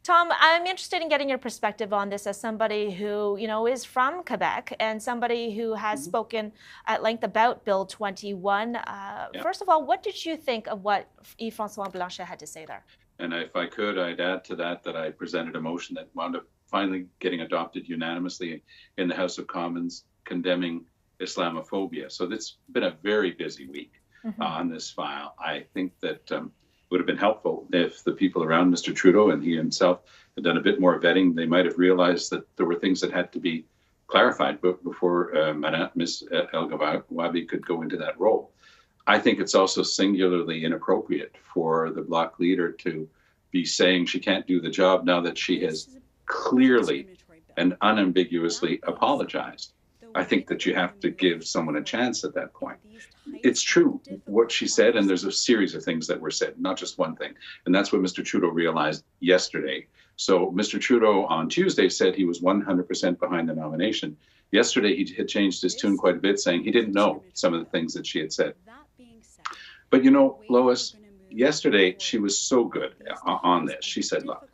Tom, I'm interested in getting your perspective on this as somebody who, is from Quebec and somebody who has Mhm. spoken at length about Bill 21. Yeah. First of all, what did you think of what Yves-Francois Blanchet had to say there? And if I could, I'd add to that I presented a motion that wound up finally getting adopted unanimously in the House of Commons condemning Islamophobia. So it's been a very busy week Mm-hmm. on this file. I think that it would have been helpful if the people around Mr. Trudeau and he himself had done a bit more vetting. They might have realized that there were things that had to be clarified before Ms. Elghawaby could go into that role. I think it's also singularly inappropriate for the Bloc leader to be saying she can't do the job now that she has clearly and unambiguously apologized. I think that you have to give someone a chance at that point. It's true what she said, and there's a series of things that were said, not just one thing. And that's what Mr. Trudeau realized yesterday. So Mr. Trudeau on Tuesday said he was 100% behind the nomination. Yesterday, he had changed his tune quite a bit, saying he didn't know some of the things that she had said. But Lois, yesterday she was so good on this. She said, look,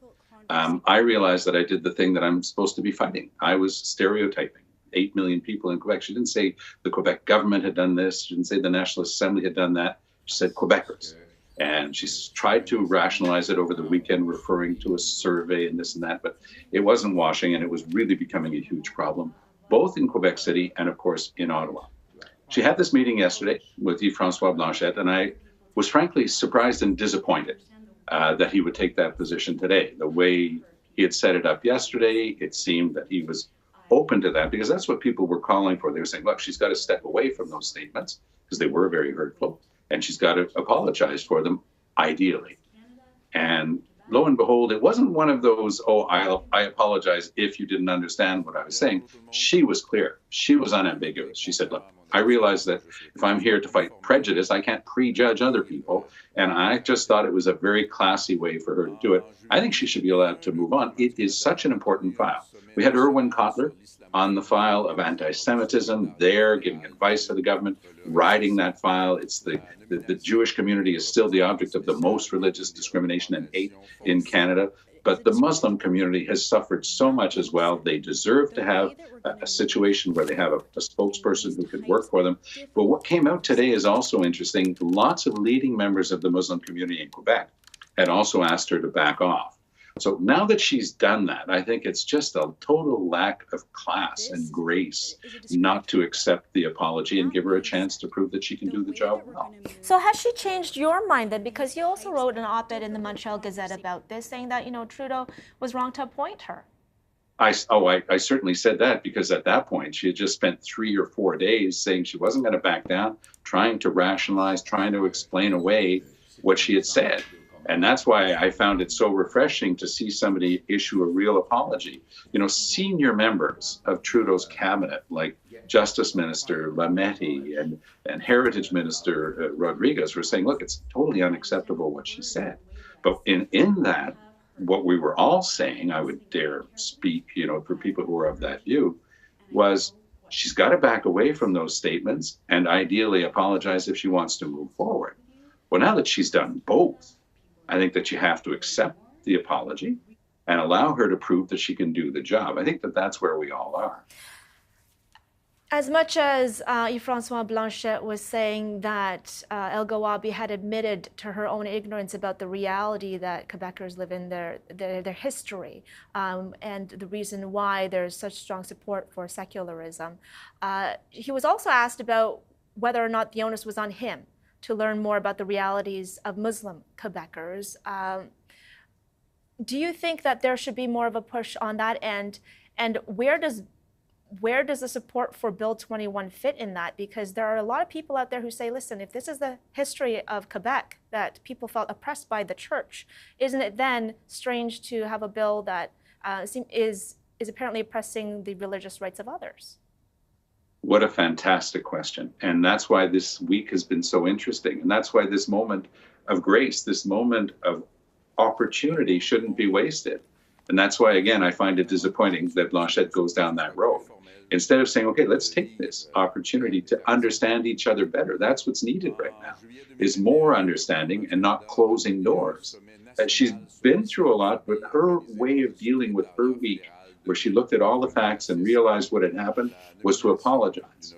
I realized that I did the thing that I'm supposed to be fighting. I was stereotyping 8 million people in Quebec. She didn't say the Quebec government had done this. She didn't say the National Assembly had done that. She said Quebecers. And she's tried to rationalize it over the weekend, referring to a survey and this and that, but it wasn't washing, and it was really becoming a huge problem, both in Quebec City and, of course, in Ottawa. She had this meeting yesterday with Yves-Francois Blanchet, and I was frankly surprised and disappointed that he would take that position today. The way he had set it up yesterday, it seemed that he was open to that, because that's what people were calling for. They were saying, look, she's got to step away from those statements because they were very hurtful, and she's got to apologize for them, ideally. And lo and behold, it wasn't one of those, oh, I apologize if you didn't understand what I was saying. She was clear. She was unambiguous. She said, look, I realize that if I'm here to fight prejudice, I can't prejudge other people. And I just thought it was a very classy way for her to do it. I think she should be allowed to move on. It is such an important file. We had Erwin Kotler on the file of anti-Semitism there, giving advice to the government, riding that file. It's the Jewish community is still the object of the most religious discrimination and hate in Canada. But the Muslim community has suffered so much as well. They deserve to have a situation where they have a spokesperson who could work for them. But what came out today is also interesting. Lots of leading members of the Muslim community in Quebec had also asked her to back off. So now that she's done that, I think it's just a total lack of class and grace not to accept the apology and give her a chance to prove that she can do the job well. So has she changed your mind then? Because you also wrote an op-ed in the Montreal Gazette about this, saying that, Trudeau was wrong to appoint her. I certainly said that, because at that point she had just spent 3 or 4 days saying she wasn't going to back down, trying to rationalize, trying to explain away what she had said. And that's why I found it so refreshing to see somebody issue a real apology. Senior members of Trudeau's cabinet, like Justice Minister Lametti and Heritage Minister Rodriguez, were saying, look, it's totally unacceptable what she said. But in that, what we were all saying, I would dare speak, for people who are of that view, was she's got to back away from those statements and ideally apologize if she wants to move forward. Well, now that she's done both, I think that you have to accept the apology and allow her to prove that she can do the job. I think that that's where we all are. As much as Yves-Francois Blanchet was saying that Elghawaby had admitted to her own ignorance about the reality that Quebecers live in, their history, and the reason why there's such strong support for secularism, he was also asked about whether or not the onus was on him to learn more about the realities of Muslim Quebecers. Do you think that there should be more of a push on that end? And where does the support for Bill 21 fit in that? Because there are a lot of people out there who say, listen, if this is the history of Quebec, that people felt oppressed by the church, isn't it then strange to have a bill that is apparently oppressing the religious rights of others? What a fantastic question. And that's why this week has been so interesting. And that's why this moment of grace, this moment of opportunity shouldn't be wasted. And that's why, again, I find it disappointing that Blanchet goes down that road. Instead of saying, okay, let's take this opportunity to understand each other better. That's what's needed right now, is more understanding and not closing doors. she's been through a lot, but her way of dealing with her week, where she looked at all the facts and realized what had happened, was to apologize.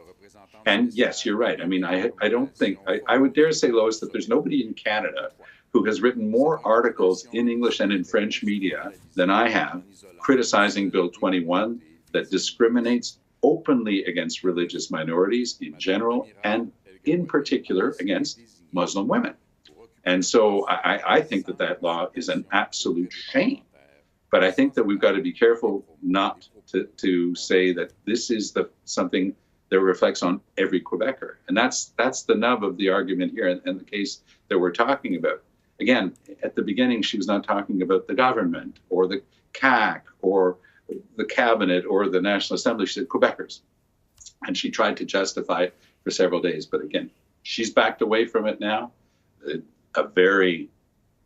And yes, you're right. I mean, I don't think, I would dare say, Lois, that there's nobody in Canada who has written more articles in English and in French media than I have, criticizing Bill 21 that discriminates openly against religious minorities in general and in particular against Muslim women. And so I think that that law is an absolute shame. But I think that we've got to be careful not to say that this is something that reflects on every Quebecer. And that's the nub of the argument here and the case that we're talking about. Again, at the beginning, she was not talking about the government or the CAQ or the cabinet or the National Assembly. She said Quebecers. And she tried to justify it for several days. But again, she's backed away from it now. A very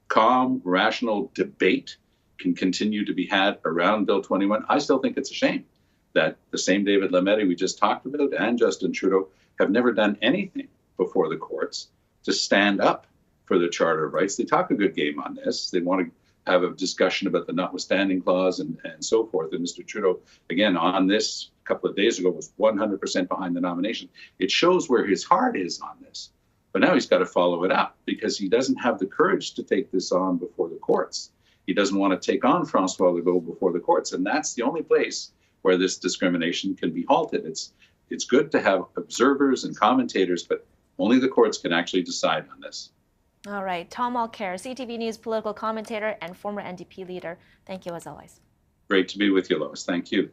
calm, rational debate can continue to be had around Bill 21. I still think it's a shame that the same David Lametti we just talked about and Justin Trudeau have never done anything before the courts to stand up for the Charter of Rights. They talk a good game on this. They want to have a discussion about the notwithstanding clause and so forth. And Mr. Trudeau, again, on this a couple of days ago, was 100% behind the nomination. It shows where his heart is on this. But now he's got to follow it up because he doesn't have the courage to take this on before the courts. He doesn't want to take on François Legault before the courts. And that's the only place where this discrimination can be halted. It's good to have observers and commentators, but only the courts can actually decide on this. All right. Tom Mulcair, CTV News political commentator and former NDP leader. Thank you as always. Great to be with you, Lois. Thank you.